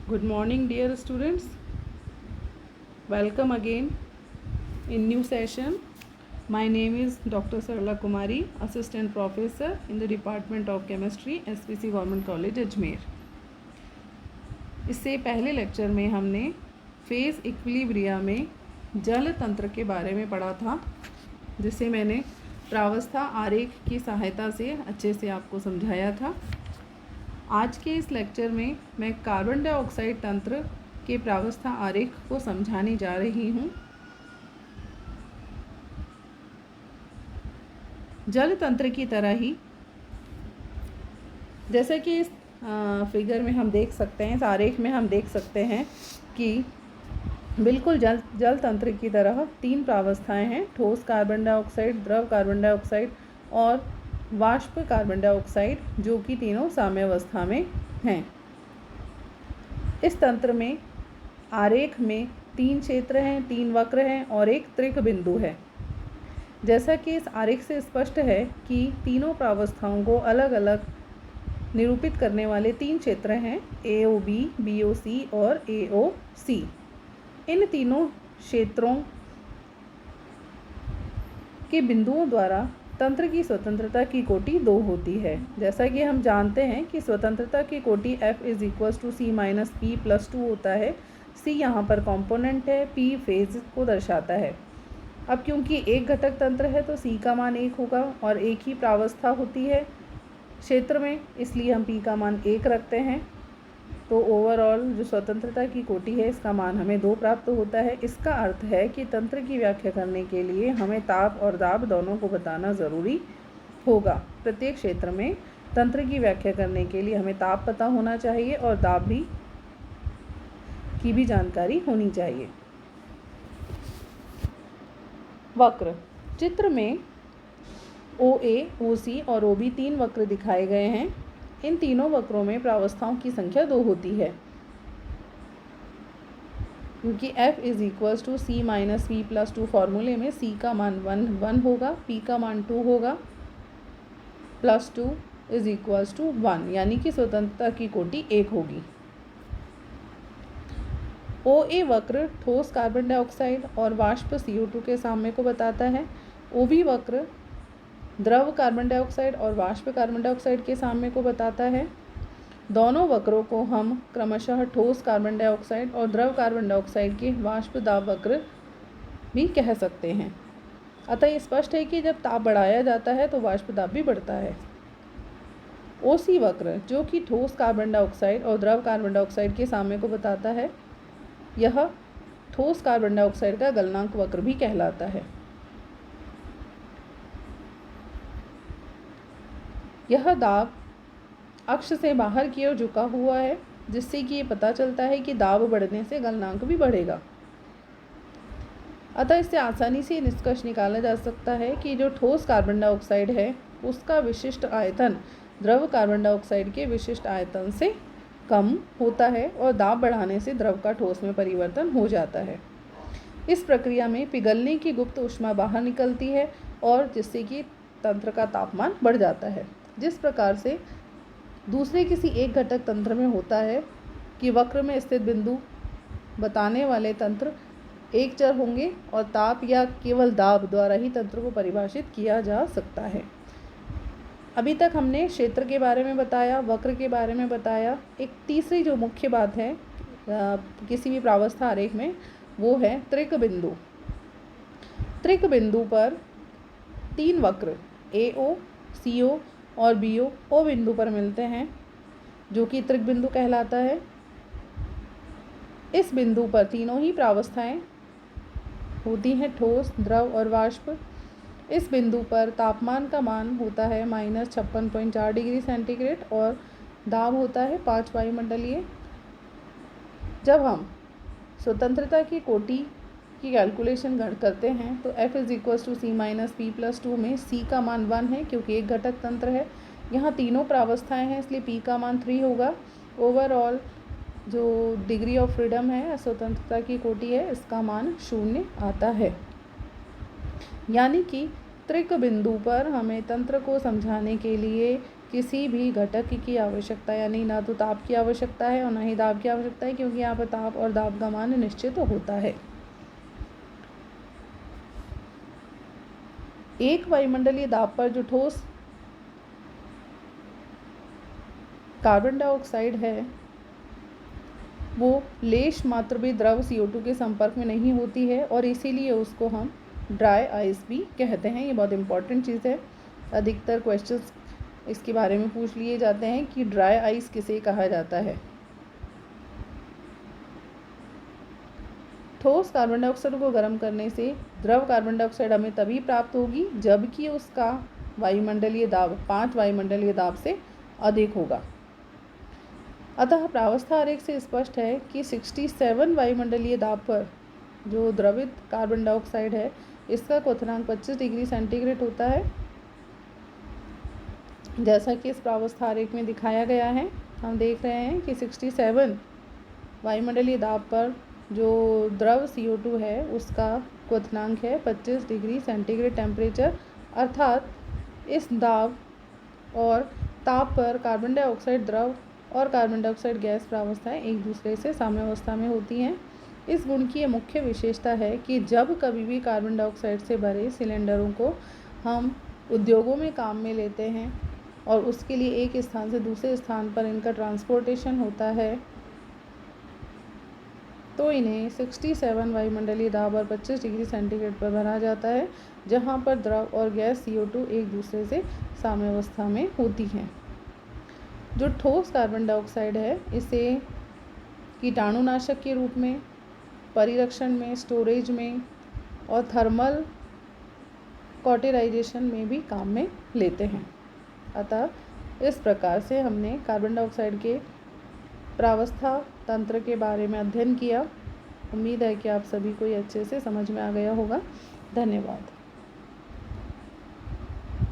Good morning, dear students. Welcome again in new session. My name is Dr. Sarala Kumari, Assistant Professor in the Department of Chemistry, SPC Government College, Ajmer. इससे पहले lecture में हमने phase equilibria में जल तंत्र के बारे में पढ़ा था, जिसे मैंने प्रावस्था आरेख की सहायता से अच्छे से आपको समझाया था. आज के इस लेक्चर में मैं कार्बन डाइऑक्साइड तंत्र के प्रावस्था आरेख को समझाने जा रही हूँ. जल तंत्र की तरह ही जैसे कि इस फिगर में हम देख सकते हैं, इस आरेख में हम देख सकते हैं कि बिल्कुल जल तंत्र की तरह तीन प्रावस्थाएं हैं: ठोस कार्बन डाइऑक्साइड, द्रव कार्बन डाइऑक्साइड और वाष्प कार्बन डाइऑक्साइड, जो कि तीनों साम्यावस्था में हैं. इस तंत्र में आरेख में तीन क्षेत्र हैं, तीन वक्र हैं और एक त्रिक बिंदु है. जैसा कि इस आरेख से स्पष्ट है कि तीनों प्रावस्थाओं को अलग अलग निरूपित करने वाले तीन क्षेत्र हैं: AOB, BOC और AOC. इन तीनों क्षेत्रों के बिंदुओं द्वारा तंत्र की स्वतंत्रता की कोटि 2 होती है. जैसा कि हम जानते हैं कि स्वतंत्रता की कोटि F = C - P + 2 होता है. C यहाँ पर कंपोनेंट है, P फेज को दर्शाता है. अब क्योंकि एक घटक तंत्र है तो C का मान 1 होगा और एक ही प्रावस्था होती है क्षेत्र में, इसलिए हम P का मान 1 रखते हैं. तो ओवरऑल जो स्वतंत्रता की कोटि है, इसका मान हमें 2 प्राप्त होता है. इसका अर्थ है कि तंत्र की व्याख्या करने के लिए हमें ताप और दाब दोनों को बताना ज़रूरी होगा. प्रत्येक क्षेत्र में तंत्र की व्याख्या करने के लिए हमें ताप पता होना चाहिए और दाब की भी जानकारी होनी चाहिए. वक्र चित्र में OA, OC और OB तीन वक्र दिखाए गए हैं. इन तीनों वक्रों में प्रावस्थाओं की संख्या 2 होती है, क्योंकि F = C - P + 2 फॉर्मूले में C का मान 1 होगा, P का मान 2 होगा, +2 = 1, यानी कि स्वतंत्रता की कोटि 1 होगी. OA वक्र ठोस कार्बन डाइऑक्साइड और वाष्प CO2 के साम्य को बताता है. OB वक्र द्रव कार्बन डाइऑक्साइड और वाष्प कार्बन डाइऑक्साइड के साम्य को बताता है. दोनों वक्रों को हम क्रमशः ठोस कार्बन डाइऑक्साइड और द्रव कार्बन डाइऑक्साइड के वाष्प दाब वक्र भी कह सकते हैं. अतः ये स्पष्ट है कि जब ताप बढ़ाया जाता है तो वाष्प दाब भी बढ़ता है. OC वक्र, जो कि ठोस कार्बन डाइऑक्साइड और द्रव कार्बन डाइऑक्साइड के साम्य को बताता है, यह ठोस कार्बन डाइऑक्साइड का गलनांक वक्र भी कहलाता है. यह दाब अक्ष से बाहर की ओर झुका हुआ है, जिससे कि ये पता चलता है कि दाब बढ़ने से गलनांक भी बढ़ेगा. अतः इससे आसानी से निष्कर्ष निकाला जा सकता है कि जो ठोस कार्बन डाइऑक्साइड है उसका विशिष्ट आयतन द्रव कार्बन डाइऑक्साइड के विशिष्ट आयतन से कम होता है और दाब बढ़ाने से द्रव का ठोस में परिवर्तन हो जाता है. इस प्रक्रिया में पिघलने की गुप्त ऊष्मा बाहर निकलती है और जिससे कि तंत्र का तापमान बढ़ जाता है. जिस प्रकार से दूसरे किसी एक घटक तंत्र में होता है कि वक्र में स्थित बिंदु बताने वाले तंत्र एक चर होंगे और ताप या केवल दाब द्वारा ही तंत्र को परिभाषित किया जा सकता है. अभी तक हमने क्षेत्र के बारे में बताया, वक्र के बारे में बताया. एक तीसरी जो मुख्य बात है किसी भी प्रावस्था आरेख में, वो है त्रिक बिंदु. त्रिक बिंदु पर तीन वक्र AO, CO और BO O बिंदु पर मिलते हैं, जो कि त्रिक बिंदु कहलाता है. इस बिंदु पर तीनों ही प्रावस्थाएं होती हैं: ठोस, द्रव और वाष्प. इस बिंदु पर तापमान का मान होता है -56.4 डिग्री सेंटीग्रेड और दाब होता है 5 वायुमंडलीय. जब हम स्वतंत्रता की कोटि की कैलकुलेशन करते हैं तो F = C - P + 2 में C का मान 1 है, क्योंकि एक घटक तंत्र है. यहाँ तीनों प्रावस्थाएं हैं, इसलिए P का मान 3 होगा. ओवरऑल जो डिग्री ऑफ फ्रीडम है, स्वतंत्रता की कोटि है, इसका मान 0 आता है. यानी कि त्रिक बिंदु पर हमें तंत्र को समझाने के लिए किसी भी घटक की आवश्यकता, यानी ना तो ताप की आवश्यकता है और ना ही दाब की आवश्यकता है, क्योंकि यहाँ पर ताप और दाब का मान निश्चित होता है। एक वायुमंडलीय दाब पर जो ठोस कार्बन डाइऑक्साइड है वो लेश मात्र भी द्रव CO2 के संपर्क में नहीं होती है और इसीलिए उसको हम ड्राई आइस भी कहते हैं। ये बहुत इंपॉर्टेंट चीज़ है, अधिकतर क्वेश्चंस इसके बारे में पूछ लिए जाते हैं कि ड्राई आइस किसे कहा जाता है। ठोस कार्बन डाइऑक्साइड को गर्म करने से द्रव कार्बन डाइऑक्साइड हमें तभी प्राप्त होगी जबकि उसका वायुमंडलीय दाब 5 वायुमंडलीय दाब से अधिक होगा। अतः प्रावस्था आरेख से स्पष्ट है कि 67 वायुमंडलीय दाब पर जो द्रवित कार्बन डाइऑक्साइड है इसका क्वथनांक 25 डिग्री सेंटीग्रेड होता है, जैसा कि इस प्रावस्था आरेख में दिखाया गया है। हम देख रहे हैं कि 67 वायुमंडलीय दाब पर जो द्रव CO2 है उसका क्वथनांक है 25 डिग्री सेंटीग्रेड टेम्परेचर, अर्थात इस दाब और ताप पर कार्बन डाइऑक्साइड द्रव और कार्बन डाइऑक्साइड गैस प्रावस्थाएं एक दूसरे से साम्यावस्था में होती हैं। इस गुण की ये मुख्य विशेषता है कि जब कभी भी कार्बन डाइऑक्साइड से भरे सिलेंडरों को हम उद्योगों में काम में लेते हैं और उसके लिए एक स्थान से दूसरे स्थान पर इनका ट्रांसपोर्टेशन होता है तो इन्हें 67 वायुमंडलीय दाब और 25 डिग्री सेंटीग्रेड पर भरा जाता है, जहाँ पर द्रव और गैस CO2 एक दूसरे से साम्यावस्था में होती हैं। जो ठोस कार्बन डाइऑक्साइड है इसे कीटाणुनाशक के रूप में, परिरक्षण में, स्टोरेज में और थर्मल कॉटेराइजेशन में भी काम में लेते हैं। अतः इस प्रकार से हमने कार्बन डाइऑक्साइड के प्रावस्था तंत्र के बारे में अध्ययन किया। उम्मीद है कि आप सभी को ये अच्छे से समझ में आ गया होगा। धन्यवाद।